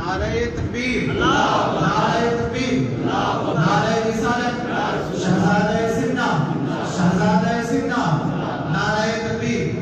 نعرہ تکبیر، نعرہ تکبیر، نعرہ رسالت، شہزادہ سیدنا، شہزادہ سیدنا، نعرہ تکبیر۔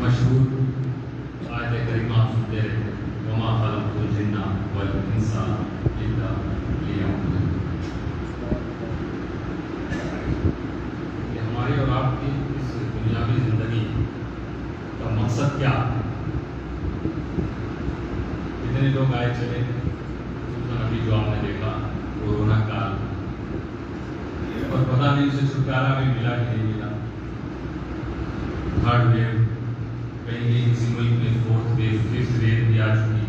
مشہور آیت کریمہ سنتے رہتے وما خلقت الجن والانس الا لیعبدون، کہ ہماری اور آپ کی اس دنیاوی زندگی کا مقصد کیا ہے؟ کتنے لوگ آئے چلے، خصوصاً ابھی جو آپ نے دیکھا کورونا کال، اور پتہ نہیں اسے چھٹکارا بھی ملا کہ نہیں ملا۔ تھرڈ ویو، کہیں کسی ملک میں فورتھ ویو، ففتھ ویو بھی آ چکی،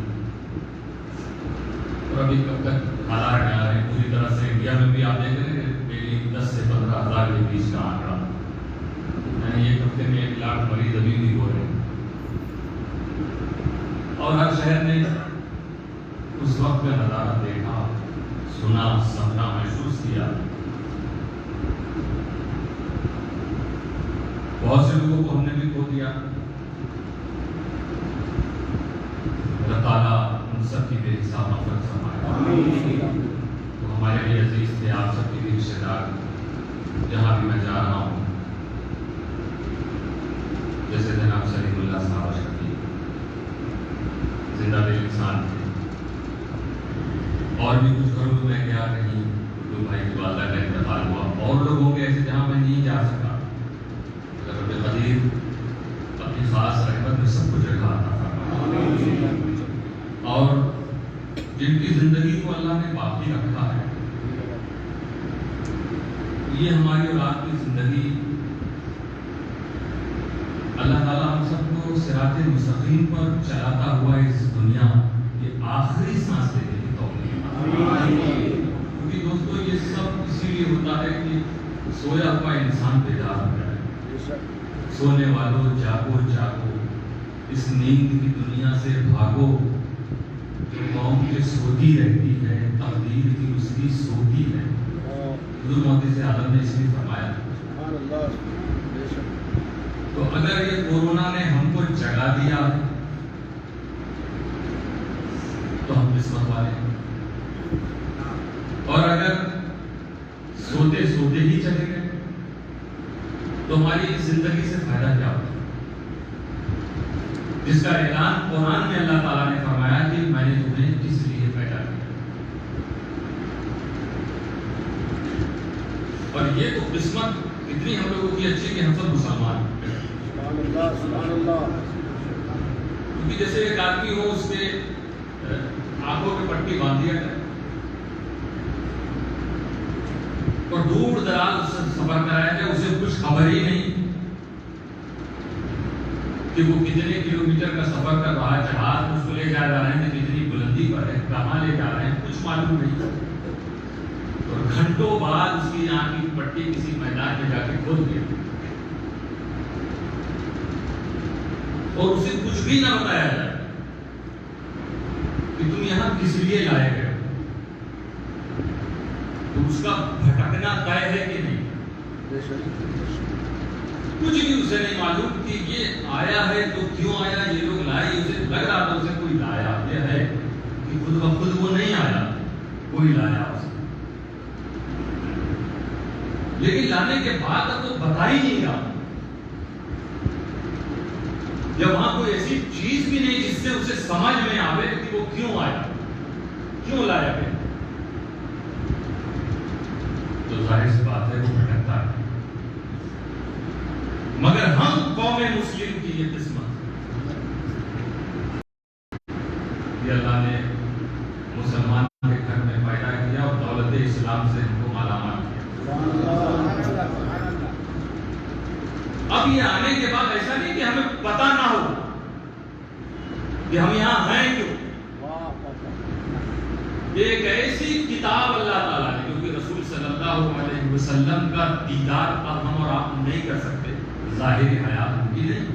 اور ابھی کب تک حالات میں آ رہے ہیں پوری طرح سے۔ انڈیا میں بھی آپ دیکھ رہے ہیں کہ ڈیلی 10 سے 15 ہزار کے بیچ کا آنکڑا، یعنی ایک ہفتے میں 1 لاکھ مریض ابھی بھی ہو رہے ہیں، اور ہر شہر نے اس وقت میں نظارہ دیکھا، سنا، سمجھا، محسوس کیا۔ بہت سے لوگوں کو ہم نے بھی کھو دیا۔ اللہ تعالیٰ ان سب کی بے حساب مغفرت فرمائے۔ تو ہمارے لیے عزیز تھے، آپ سب کے بھی رشتے دار، جہاں بھی میں جا رہا ہوں، جیسے جناب سلیم اللہ صاحب اشرفی زندہ دل انسان تھے، اور بھی کچھ گھروں میں گیا نہیں، دو بھائی کی والدہ کا انتقال ہوا، اور لوگ ہوں گے ایسے جہاں میں نہیں جا سکا۔ رب قدیر اپنی خاص رحمت میں سب کو جگہ عطا فرمائے، اور جن کی زندگی کو اللہ نے باقی رکھا ہے، یہ ہماری اور آپ کی زندگی اللہ تعالیٰ ہم سب کو صراط مستقیم پر چلاتا ہوا اس دنیا کی آخری سانس لینے کی توفیق عطا۔ کیونکہ دوستو یہ سب اسی لیے ہوتا ہے کہ سویا ہوا انسان بیدار ہو جائے۔ سونے والوں جاگو جاگو، اس نیند کی دنیا سے بھاگو، جو قوم کے سوتی رہتی ہے تقدیر کی اس کی سوتی ہے۔ حضور محدث عالم نے اس لیے فرمایا۔ تو اگر یہ کورونا نے ہم کو جگا دیا تو ہم قسمت والے ہیں، اور اگر سوتے سوتے ہی چلے گئے تو ہماری زندگی سے فائدہ کیا ہوگا؟ جس کا اعلان قرآن میں اللہ تعالیٰ نے فرمایا کہ میں نے تمہیں کس لیے پیدا کیا، اور یہ تو قسمت اتنی ہم لوگوں کی اچھی کہ ہم سب مسلمان ہیں۔ کیونکہ جیسے ایک آدمی ہو، اس کے آنکھوں پہ پٹی باندھ دیا جائے اور دور دراز سے سفر کرایا جائے، اسے کچھ خبر ہی نہیں کہ وہ کتنے کلومیٹر کا سفر کر رہا ہے، جہاز اس کو لے جا رہے ہیں، کتنی بلندی پر ہے، کہاں لے جا رہے ہیں، کچھ معلوم نہیں، اور گھنٹوں بعد اس کی آنکھ کی پٹی کسی میدان میں جا کے کھول دیا اور اسے کچھ بھی نہ بتایا جائے کہ تم یہاں کس لیے لائے گئے۔ اس کا بھٹکنا طے ہے کہ نہیں؟ کچھ بھی اسے نہیں معلوم کہ یہ آیا ہے تو کیوں آیا، یہ لوگ لائے، اسے لگ رہا تھا اسے کوئی لایا، یہ ہے کہ خود بخود وہ نہیں آیا، کوئی لایا اسے، لیکن لانے کے بعد اب وہ بتا ہی نہیں رہا، یا وہاں کوئی ایسی چیز بھی نہیں جس سے اسے سمجھ میں آوے کہ وہ کیوں آیا، کیوں لایا گیا، تو ظاہر سی بات ہے وہ بھٹکتا ہے۔ مگر ہم قوم مسلم کی یہ قسمت، یہ اللہ نے مسلمان کے گھر میں پیدا کیا اور دولت اسلام سے ہم کو مالا مال کیا۔ اب یہ آنے کے بعد ایسا نہیں کہ ہمیں پتہ نہ ہو کہ ہم یہاں ہیں کیوں۔ ایک ایسی کتاب اللہ تعالیٰ نے، کیونکہ رسول صلی اللہ علیہ وسلم کا دیدار اب ہم اور آپ نہیں کر سکتے، ظاہری حیات بھی نہیں،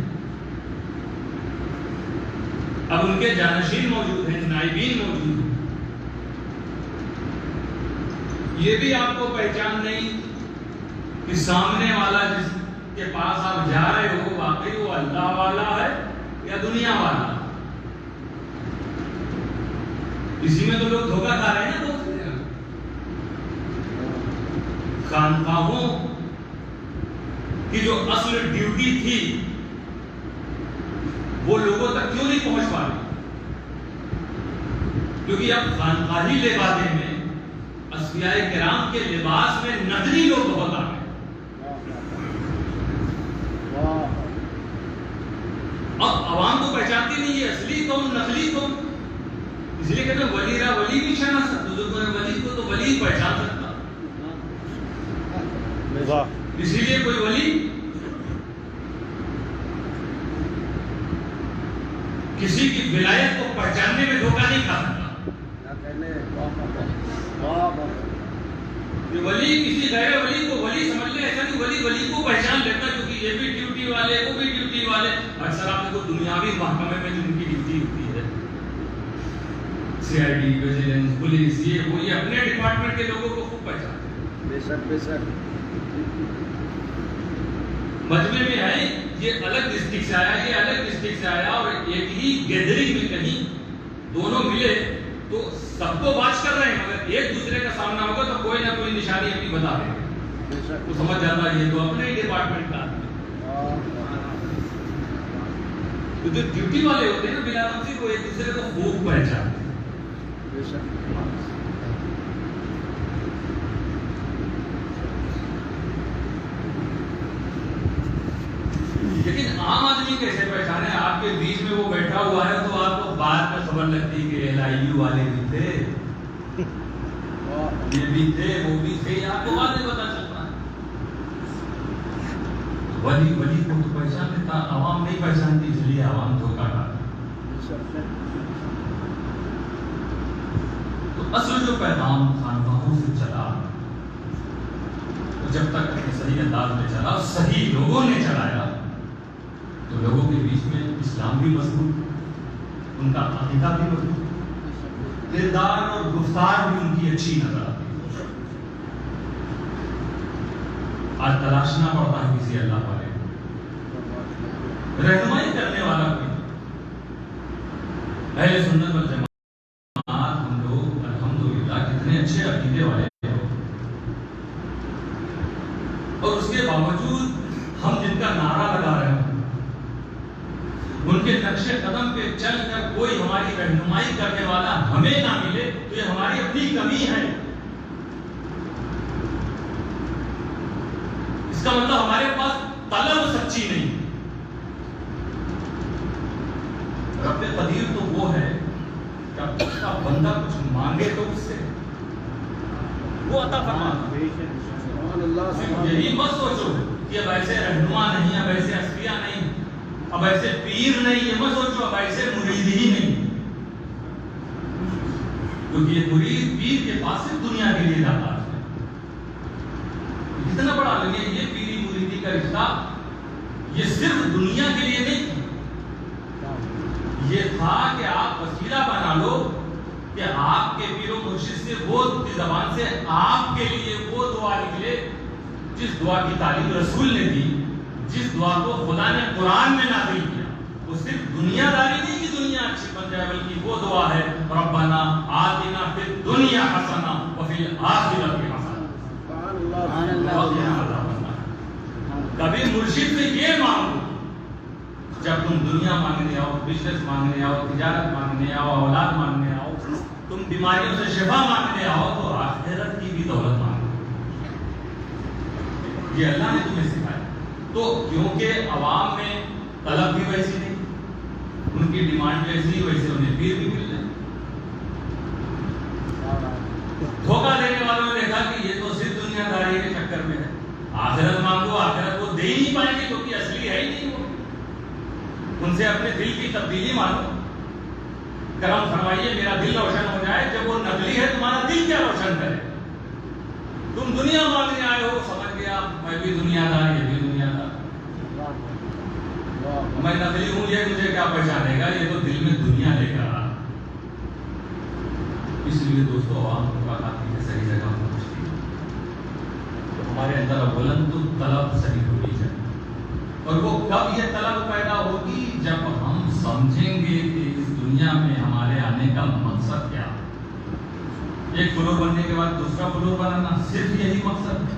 اب ان کے جانشین موجود ہیں، نائبین موجود ہیں، یہ بھی آپ کو پہچان نہیں کہ سامنے والا جس کے پاس آپ جا رہے ہو واقعی وہ اللہ والا ہے یا دنیا والا۔ اسی میں تو لوگ دھوکہ کھا رہے ہیں نا، خانقاہوں کی جو اصل ڈیوٹی تھی وہ لوگوں تک کیوں نہیں پہنچ پا رہی؟ کیونکہ اب خانقاہی لبادے میں، اصفیاء کرام کے لباس میں نظری لوگ بہت آ گئے۔ اب عوام کو پہچانتی نہیں ہے اصلی کون نقلی کون، اس لیے کہتے ہیں ولی را ولی بھی شناس، بزرگوں نے ولی کو تو ولی پہچان سکتا، اسی لیے کوئی ولی کسی کی ولایت کو پہچاننے میں دھوکہ نہیں کھا سکتا۔ یہ ولی کسی غیر ولی کو ولی سمجھ لے، ایسا نہیں، ولی ولی کو پہچان لیتا، کیونکہ یہ بھی ڈیوٹی والے، وہ بھی ڈیوٹی والے۔ اکثر آپ کو دنیاوی محکمے میں جن کی ڈیوٹی ہوتی ہے، سی آئی ڈی، ویجیلنس، پولیس، یہ وہ، یہ اپنے ڈپارٹمنٹ کے لوگوں کو خوب پہچانتے ہیں۔ بے شک بے شک۔ مجمع میں ہے، یہ الگ ڈسٹرکٹ سے آیا، یہ الگ ڈسٹرکٹ سے آیا، اور ایک ہی گیدرنگ میں کہیں دونوں ملے تو سب کو واچ کر رہے ہیں، مگر ایک دوسرے کا سامنا ہوگا تو کوئی نہ کوئی نشانی اپنی بتا دیں گے، وہ سمجھ جاتا ہے یہ تو اپنے ہی ڈپارٹمنٹ کا۔ تو جو ڈیوٹی والے ہوتے ہیں نا بلا نفسی، وہ ایک دوسرے کو خوب پہچانتے ہیں۔ لیکن عام آدمی کیسے پہچانے؟ آپ کے بیچ میں وہ بیٹھا ہوا ہے تو آپ کو بعد میں خبر لگتی کہ ایل آئی یو والے بھی تھے، یہ بھی تھے، وہ بھی تھے، آپ کو بعد میں پتا چلتا ہے۔ ولی ولی کو تو پہچان لیتا، عوام نہیں پہچانتی، اس لیے عوام دھوکہ کھاتا۔ تو اصل جو پیغام خانقاہوں سے چلا، جب تک صحیح انداز میں چلا، صحیح لوگوں نے چلایا، تو لوگوں کے بیچ میں اسلام بھی مضبوط، ان کا عقیدہ بھی مضبوط، کردار اور گفتار بھی ان کی اچھی نظر آتی ہے۔ آج تلاشنا پڑتا ہے کسی اللہ والے رہنمائی کرنے والا کوئی۔ اہل سنت والجماعت ہم لوگ الحمدللہ کتنے اچھے عقیدے والے ہیں، اور اس کے باوجود ہم جن کا نعرہ لگا رہے ہیں، ان کے نقش قدم پہ چل کر کوئی ہماری رہنمائی کرنے والا ہمیں نہ ملے تو یہ ہماری اپنی کمی ہے۔ اس کا مطلب ہمارے پاس طلب سچی نہیں۔ رب قدیر تو وہ ہے کہ اس کا بندہ کچھ مانگے تو اس سے وہ عطا فرماتا ہے۔ یہی مت سوچو کہ اب ایسے رہنما نہیں، اب ایسے اصفیاء نہیں، اب ایسے پیر نہیں، یہ مت سوچو اب ایسے مرید ہی نہیں، کیونکہ یہ مرید پیر کے پاس سے دنیا کے لیے جاتا ہے۔ کتنا بڑا لگے یہ پیری مریدی کا رشتہ، یہ صرف دنیا کے لیے نہیں تھا، یہ تھا کہ آپ وسیلہ بنا لو کہ آپ کے پیر و مرشد سے وہ کی زبان سے آپ کے لیے وہ دعا نکلے جس دعا کی تعلیم رسول نے دی، جس دعا کو خدا نے قرآن میں نازل کیا. وہ صرف دنیا داری نہیں کہ دنیا اچھی بن جائے، بلکہ وہ دعا ہے ربنا آتنا فی الدنیا حسنہ وفی الآخرۃ حسنہ. کبھی مرشد سے یہ مانگو جب تم دنیا مانگنے آؤ، بزنس مانگنے آؤ، تجارت مانگنے آؤ، اولاد مانگنے آؤ، تم بیماریوں سے شفا مانگنے آؤ، تو آخرت کی بھی دولت مانگو. یہ اللہ نے تمہیں سکھایا. تو کیونکہ عوام میں طلب بھی ویسی نہیں، ان کی ڈیمانڈ جیسی ویسے انہیں پیر بھی مل جائے. دھوکہ دینے والوں نے دیکھا کہ یہ تو صرف دنیا داری کے چکر میں ہے، آخرت مانگو، آخرت وہ دے ہی نہیں پائیں گے کیونکہ اصلی ہے ہی نہیں. وہ ان سے اپنے دل کی تبدیلی مانگو، کرم فرمائیے میرا دل روشن ہو جائے. جب وہ نقلی ہے تمہارا دل کیا روشن کرے؟ تم دنیا مانگنے آئے ہو، سمجھ گیا میں بھی دنیا دار، یہ بھی دنیا دار، میں نقلی ہوں، یہ مجھے کیا پہچانے گا، یہ تو دل میں دنیا لے کر آ. اس لیے دوستو عوام کو بات آتی ہے صحیح جگہ پہنچتی ہے تو ہمارے اندر اولن تو طلب صحیح ہونی چاہیے. اور وہ کب یہ طلب پیدا ہوگی؟ جب ہم سمجھیں گے کہ اس دنیا میں ہمارے آنے کا مقصد کیا. ایک فلور بننے کے بعد دوسرا فلور بنانا صرف یہی مقصد ہے.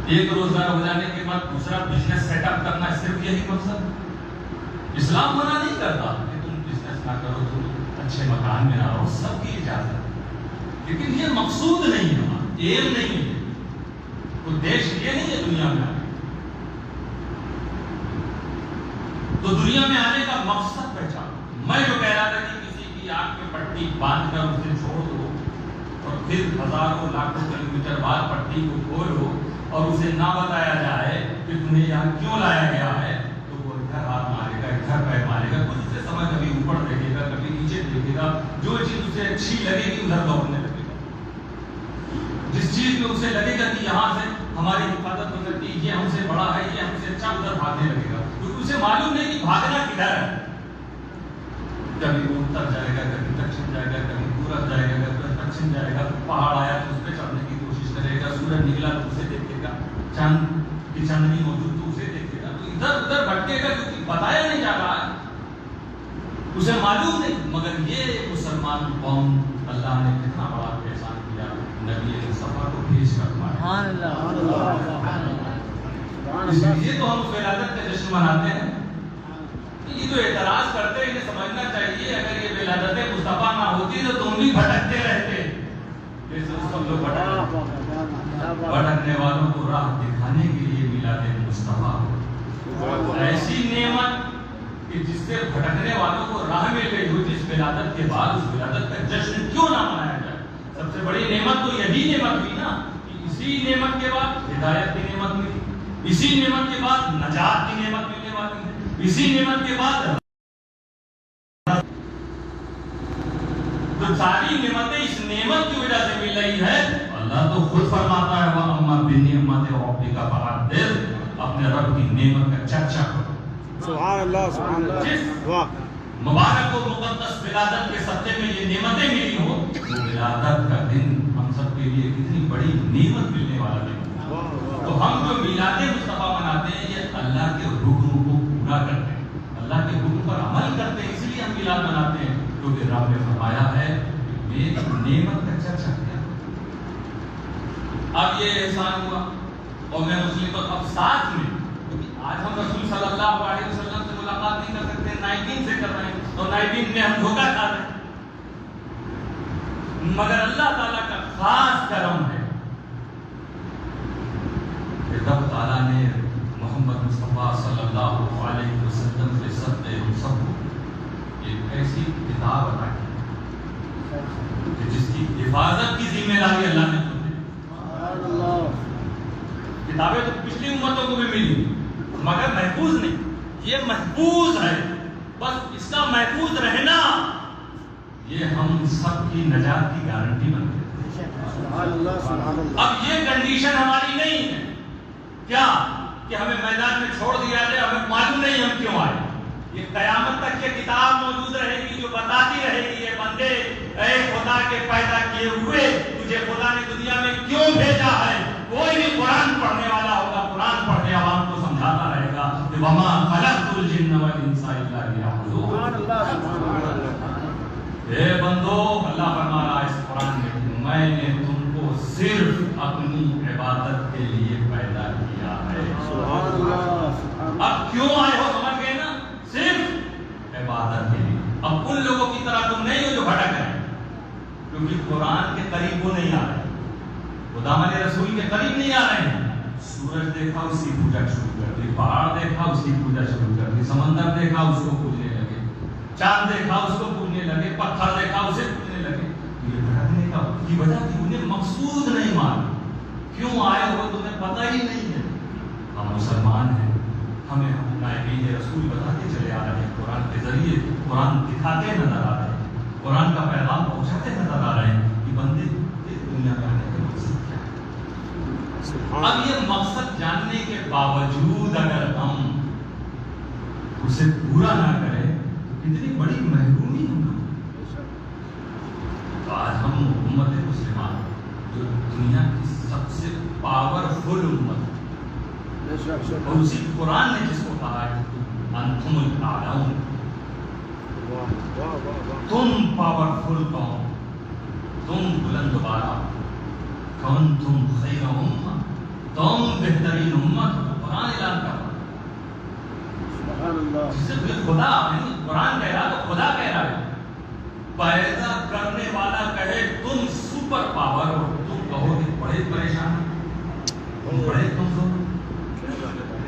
ایک روزگار ہو جانے کے بعد دوسرا بزنس سیٹ اپ کرنا صرف یہی مقصد ہے. اسلام منع نہیں کرتا کہ تم بزنس نہ کرو، تم اچھے مکان میں نہ رہو، سب کی اجازت ہے، لیکن یہ مقصود نہیں ہے، ہمارا ایم نہیں ہے، ادیش یہ نہیں ہے دنیا میں آنے. تو دنیا میں آنے کا مقصد پہچان. میں جو کہہ رہا تھا کہ کسی کی آنکھ میں پٹی باندھ کر اسے چھوڑ دو اور پھر ہزاروں لاکھوں کلومیٹر بعد پٹی کو کھولو اور اسے نہ بتایا جائے کہ تمہیں یہاں کیوں لایا گیا ہے، تو وہ ادھر ہاتھ مارے گا، ادھر پیر مارے گا. کچھ اسے سمجھ کبھی اوپر دیکھے گا، کبھی نیچے دیکھے گا. جو چیز اسے اچھی لگے گی ادھر دوڑنے لگے گا. جس چیز میں اسے لگے گا کہ یہاں سے ہماری حفاظت ہو سکتی ہے، یہ ہم سے بڑا ہے، یہ ہم سے اچھا، ادھر بھاگنے لگے گا. کیونکہ اسے معلوم نہیں کہ بھاگنا کدھر ہے. کبھی وہ اتر جائے گا، کبھی دکشن جائے گا، کبھی پورب جائے گا، کبھی پچھم جائے گا. پہاڑ آیا تو اس پہ چڑھنے کی کوشش کرے گا، سورج نکلا تو اسے دیکھے گا، چاند کی چاندنی موجود تو اسے دیکھے گا. تو ادھر ادھر بھٹکے گا کیونکہ بتایا نہیں جا رہا ہے، اسے معلوم نہیں. مگر یہ مسلمان قوم اللہ نے کتنا بڑا احسان کیا، نبی مصطفیٰ کو بھیج کر اس لیے تو ہم اس ولادت کا جشن مناتے ہیں. یہ جو اعتراض کرتے ہیں انہیں سمجھنا چاہیے اگر یہ ولادت مصطفیٰ نہ ہوتی تو تم بھی بھٹکتے رہتے. سب لوگ بھٹکنے والوں کو راہ دکھانے کے لیے میلاد مصطفیٰ ایسی نعمت کہ جس سے بھٹکنے والوں کو راہ مل گئی ہو، جس ولادت کے بعد اس ولادت کا جشن کیوں نہ منایا جائے. سب سے بڑی نعمت تو یہی نعمت ہوئی نا کہ اسی نعمت کے بعد ہدایت کی نعمت ملی، اسی نعمت کے بعد نجات کی نعمت ملنے والی ہے، اسی نعمت کے بعد جو ساری نعمتیں اس نعمت کی وجہ سے مل رہی ہے. اللہ تو خود فرماتا ہے وَأَمَّا بِنِعْمَتِ رَبِّكَ فَحَدِّثْ، اپنے رب کی نعمت کا چرچا کرو. سبحان اللہ، سبحان اللہ. واہ، مبارک و مقدس ولادت کے صدقے میں یہ نعمتیں ملی ہو، وہ ولادت کا دن ہم سب کے لیے کتنی بڑی نعمت ملنے والا دن. تو ہم جو میلاد مصطفیٰ مناتے ہیں یہ اللہ کے حکم کو پورا کرتے ہیں، اللہ کے حکم پر عمل کرتے ہیں. اس لیے ہم میلاد مناتے ہیں کیونکہ رب نے فرمایا ہے کہ میری نعمت کا چرچا کیا. اب یہ احسان ہوا اور میں مسلم کو اب ساتھ میں، کیونکہ آج ہم رسول صلی اللہ علیہ وسلم سے ملاقات نہیں کر سکتے، 19 سے کر رہے ہیں اور 19 میں ہم دھوکہ کھا رہے ہیں. مگر اللہ تعالیٰ کا خاص کرم ہے کہ رب تعالیٰ نے محمد مصطفیٰ صلی اللہ علیہ وسلم کے صدقے ہم سب کو ایک ایسی کتاب عطا کی کہ جس کی حفاظت کی ذمہ داری اللہ نے خود دی. کتابیں تو پچھلی امتوں کو بھی ملی مگر محفوظ نہیں، یہ محفوظ ہے. بس اس کا محفوظ رہنا یہ ہم سب کی نجات کی گارنٹی بنتی ہے. اب یہ کنڈیشن ہماری نہیں ہے کیا کہ ہمیں میدان میں چھوڑ دیا جائے، ہمیں معلوم نہیں ہم کیوں آئے. یہ قیامت تک یہ کتاب موجود رہے گی جو بتاتی رہے گی یہ بندے اے خدا بنا کے پیدا کیے ہوئے تجھے خدا نے دنیا میں کیوں بھیجا ہے؟ کوئی بھی قرآن پڑھنے والا ہوگا، قرآن پڑھ کے عوام کو سمجھاتا رہے گا کہ وما خلقت الجن والانس الا لیعبدون۔ سبحان اللہ۔ اے بندو، اللہ فرما رہا ہے اس قرآن میں نے تم کو صرف اپنی عبادت کے لیے پیدا کیا ہے۔ سبحان اللہ۔ اب کیوں آئے ہو سمجھ گئے نا؟ صرف عبادت کے لیے۔ اب ان لوگوں کی طرح تم نہیں ہو جو بھٹک رہے ہیں، کیونکہ قرآن کے قریب وہ نہیں آ رہے، خدا مل رسول کے قریب نہیں آ رہے ہیں۔ سورج دیکھا اس کی پوجا شروع کر دی، پہاڑ دیکھا اس کی پوجا شروع کر دی، سمندر دیکھا اس کو پوجنے لگے، چاند دیکھا اس کو پوجنے لگے، پتھر دیکھا اسے پوجنے لگے۔ یہ بھٹکنے کا کی وجہ تھی انہیں مقصود نہیں معلوم، کیوں آئے ہو تمہیں پتہ ہی نہیں ہے۔ ہم مسلمان ہیں، ہمیں نائبین رسول بتاتے چلے آ رہے ہیں، قرآن کے ذریعے قرآن دکھاتے نظر آ رہے ہیں، قرآن کا پیغام پہنچاتے نظر آ رہے ہیں کہ بندے دنیا میں آنے کا مقصد کیا ہے۔ اب یہ مقصد جاننے کے باوجود اگر ہم اسے پورا نہ کریں تو کتنی بڑی محرومی ہم لوگ۔ تو آج ہم امت مسلمہ جو دنیا کی سب سے پاورفل امت ہے، اور اسی قرآن نے جس کو کہا ہے انتم الاعلون، تم پاورفل قوم، تم بلند بالا، کنتم خیر امہ، تم بہترین امت ہو۔ قرآن اعلان کر رہا ہے، جسے خدا قرآن کہہ رہا تو خدا کہہ رہا ہے، پیدا کرنے والا کہے تم سپر پاور ہو، تم کہو کہ بڑے پریشان ہو، بڑے کمزور،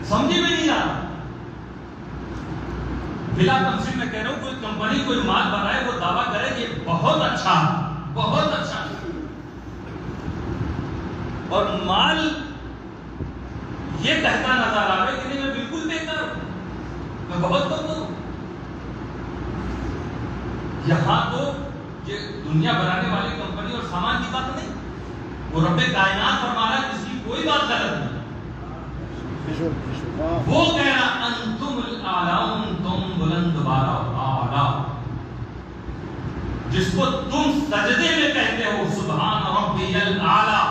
سمجھے میں نہیں رہا۔ بلا تمثیل میں کہہ رہا ہوں، کوئی کمپنی کوئی مال بنائے وہ دعویٰ کرے کہ یہ بہت اچھا ہے، بہت اچھا ہے، اور مال یہ کہتا نظر آ رہا ہے کہ نہیں میں بالکل بیکار ہوں، میں بہت کمزور ہوں۔ یہاں تو یہ دنیا بنانے والی کمپنی اور سامان کی بات نہیں، وہ رب کائنات فرما رہا ہے جس کی کوئی بات غلط نہیں، وہ کہہ رہا انتم الاعلون، تم بلند بالا اعلیٰ، جس کو تم سجدے میں کہتے ہو سبحان ربی الاعلیٰ،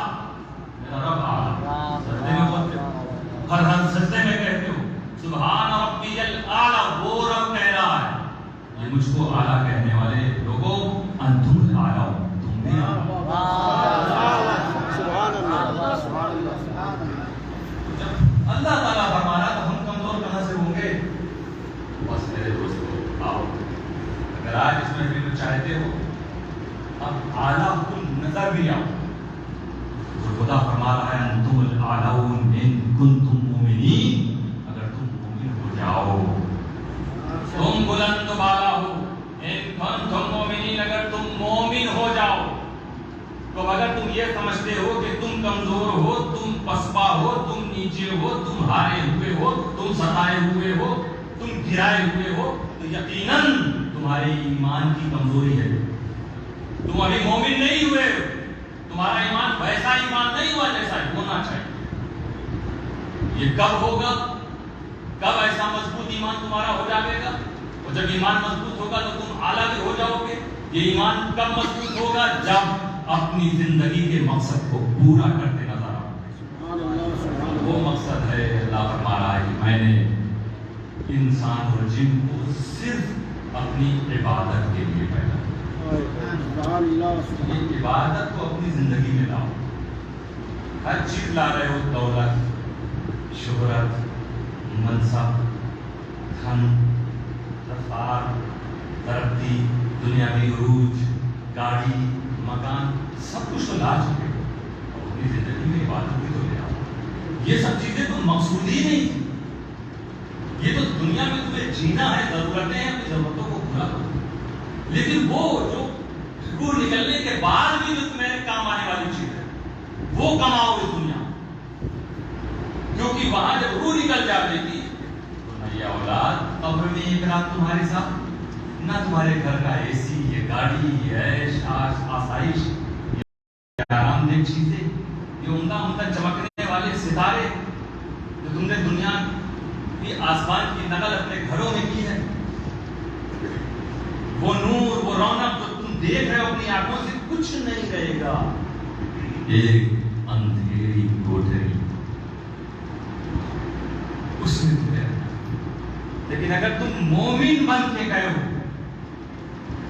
میرا رب اعلیٰ، سجدے میں بولتے ہو، ہر سجدے میں کہتے ہو سبحان ربی الاعلیٰ، وہ رب کہہ رہا ہے یہ مجھ کو اعلیٰ کہنے والے لوگوں انتم الاعلیٰ، تم بھی اللہ تعالیٰ فرما رہا تو ہم کمزور کہاں سے ہوں گے؟ بس میرے دوستو آؤ، اگر آج اس میں بھی چاہتے ہو اب اعلیٰ کن نظر بھی آؤ، تو خدا فرما رہا ہے انتم الاعلون ان کنتم مومنین، اگر تم مومن ہو جاؤ، تم بلند بالا ہو، ان کنتم مومنین، اگر تم مومن ہو جاؤ۔ تو اگر تم یہ سمجھتے ہو کہ تم کمزور ہو، تم پسپا ہو، تم نیچے ہو، تم ہارے ہوئے ہو، تم ستائے ہوئے ہو، تم گرائے ہوئے ہو، تو یقیناً تمہاری ایمان کی کمزوری ہے، تم ابھی مومن نہیں ہوئے، تمہارا ایمان ویسا ایمان نہیں ہوا جیسا ہونا چاہیے۔ یہ کب ہوگا؟ کب ایسا مضبوط ایمان تمہارا ہو جائے گا؟ اور جب ایمان مضبوط ہوگا تو تم اعلیٰ بھی ہو جاؤ گے۔ یہ ایمان کب مضبوط ہوگا؟ جب اپنی زندگی کے مقصد کو پورا کرتے نظر آؤ۔ وہ مقصد ہے، اللہ فرما رہا ہے کہ میں نے انسان اور جن کو صرف اپنی عبادت کے لیے پیدا کیا۔ یہ عبادت کو اپنی زندگی میں لاؤ، ہر چیز لا رہے ہو، دولت، شہرت، منصب، دھن، رفتار، ترقی، دنیاوی عروج، گاڑی، مکان، سب کچھ تو لا چکے ہو، اور اپنی زندگی میں عبادت بھی تو لے آؤ۔ یہ سب چیزیں تو مقصود ہی نہیں تھی، یہ تو دنیا میں تمہیں جینا ہے، ضرورتیں ہیں، اپنی ضرورتوں کو پورا کرو، لیکن وہ جو روح نکلنے کے بعد بھی جو تمہیں کام آنے والی چیز ہے وہ کماؤ اس دنیا، کیونکہ وہاں جب روح نکل جاتی تھی تو نہ یہ اولاد قبر میں ایک رات تمہارے ساتھ، نہ تمہارے گھر کا اے سی، یہ گاڑی، یہ عیش آسائش، یہ آرام دہ چیزیں، یہ عمدہ عمدہ چمکنے والے ستارے جو تم نے دنیا کی آسمان کی نقل اپنے گھروں میں کی ہے، وہ نور، وہ رونق جو تم دیکھ رہے ہو اپنی آنکھوں سے کچھ نہیں رہے گا، ایک اندھیری کوٹری اس میں تمہیں رہنا۔ لیکن اگر تم مومن بن کے گئے ہو،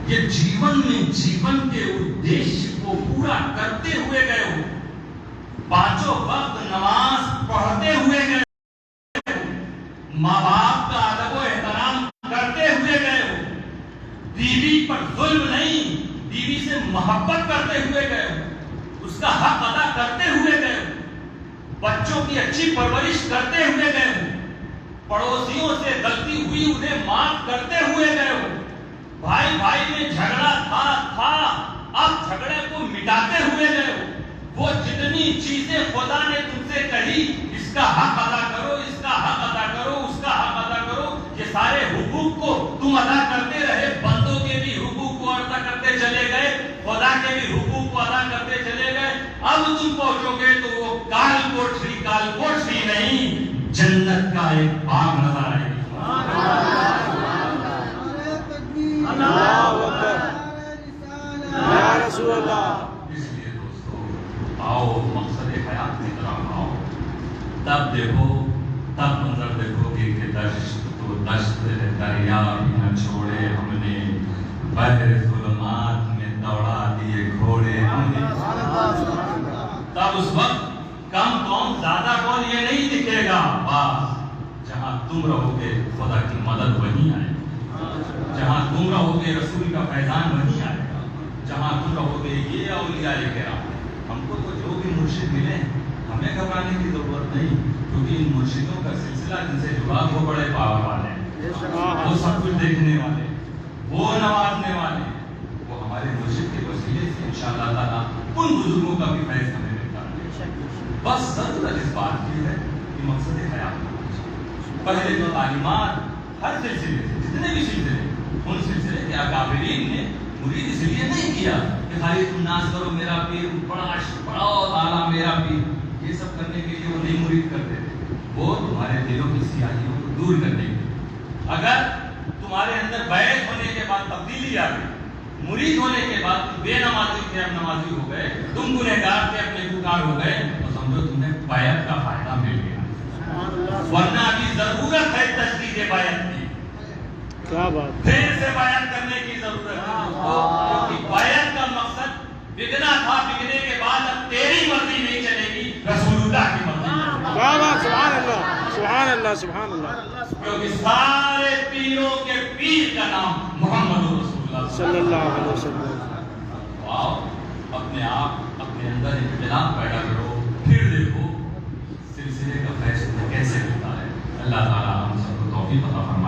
یہ جیون میں جیون کے ادیش کو پورا کرتے ہوئے گئے ہو، پانچوں وقت نماز پڑھتے ہوئے گئے ہو، ماں باپ کا ادب و احترام کرتے ہوئے گئے ہو، بیوی پر ظلم نہیں، بیوی سے محبت کرتے ہوئے گئے ہو، اس کا حق ادا کرتے ہوئے گئے ہو، بچوں کی اچھی پرورش کرتے ہوئے گئے ہو، پڑوسیوں سے غلطی ہوئی انہیں معاف کرتے ہوئے گئے ہو، بھائی بھائی میں جھگڑا تھا اب جھگڑے کو مٹاتے ہوئے گئے ہو، وہ جتنی چیزیں خدا نے تم سے کہی، اس کا حق ادا کرو، اس کا حق ادا کرو، اس کا حق ادا کرو، یہ سارے حقوق کو تم ادا کرتے رہے، بندوں کے بھی حقوق کو ادا کرتے چلے گئے، خدا کے بھی حقوق کو ادا کرتے چلے گئے، اب تم پہنچو گے تو وہ کال کوٹری نہیں، جنت کا ایک باغ نظر آئے گی۔ اللہ اکبر یا رسول اللہ۔ اس لیے دوستو آؤ مقصد حیات کی طرف آؤ، تب دیکھو، تب منظر دیکھو گے کہ دشت دریا بھی نہ چھوڑے ہم نے، بحر ظلمات میں دوڑا دیے گھوڑے ہم نے۔ تب اس وقت کم کون زیادہ کون یہ نہیں دکھے گا، بس جہاں تم رہو گے خدا کی مدد وہیں آئے گی، جہاں تم رہو گے رسول کا فیضان وہیں آئے گا، جہاں تم رہو گے یہ اولیاء کرام۔ ہم کو تو جو بھی مرشد ملے ہمیں گھبرانے کی ضرورت نہیں، کیونکہ ان مرشدوں کا سلسلہ جن سے جڑا وہ بڑے پاور والے ہیں، وہ سب کچھ دیکھنے والے، وہ نوازنے والے، وہ ہمارے مرشد کے وسیلے سے انشاءاللہ تعالیٰ ان بزرگوں کا بھی فیض ہمیں ملتا ہے۔ بس ضرورت اس بات کی ہے کہ مقصد حیات پہلے جو تعلیمات ہر سلسلے سے، جتنے بھی سلسلے، ان سلسلے کے اکابرین نے مرید اس لیے نہیں کیا کہ خالی تم ناز کرو میرا پیر بڑا اعلیٰ میرا پیر، یہ سب کرنے کے لیے وہ نہیں مرید کرتے تھے، وہ تمہارے دلوں کی سیاہیوں کو دور کرنے کے لیے۔ اگر تمہارے اندر بیعت ہونے کے بعد تبدیلی آ گئی، مرید ہونے کے بعد تم بے نمازی تھے اب نمازی ہو گئے، تم گنہگار تھے اب نیکوکار ہو گئے، تو سمجھو تمہیں بیعت کا فائدہ مل گیا، ورنہ ابھی ضرورت ہے تجدید بیعت کی، کیا بات، پھر سے بیعت کرنے کی ضرورت ہے، کیونکہ بیعت کا مقصد بگنا تھا، بگنے کے بعد اب تیری مرضی نہیں چلے گی، رسول اللہ کی مرضی چلے گی۔ کیا بات، سبحان اللہ سبحان اللہ سبحان اللہ، کیونکہ سارے پیروں کے پیر کا نام محمد رسول اللہ صلی اللہ علیہ وسلم۔ آؤ اپنے آپ اپنے اندر انقلاب پیدا کرو، پھر دیکھو سلسلے کا فیصلہ کیسے ہوتا ہے۔ اللہ تعالیٰ ہم سب کو توفیق عطا فرمائے۔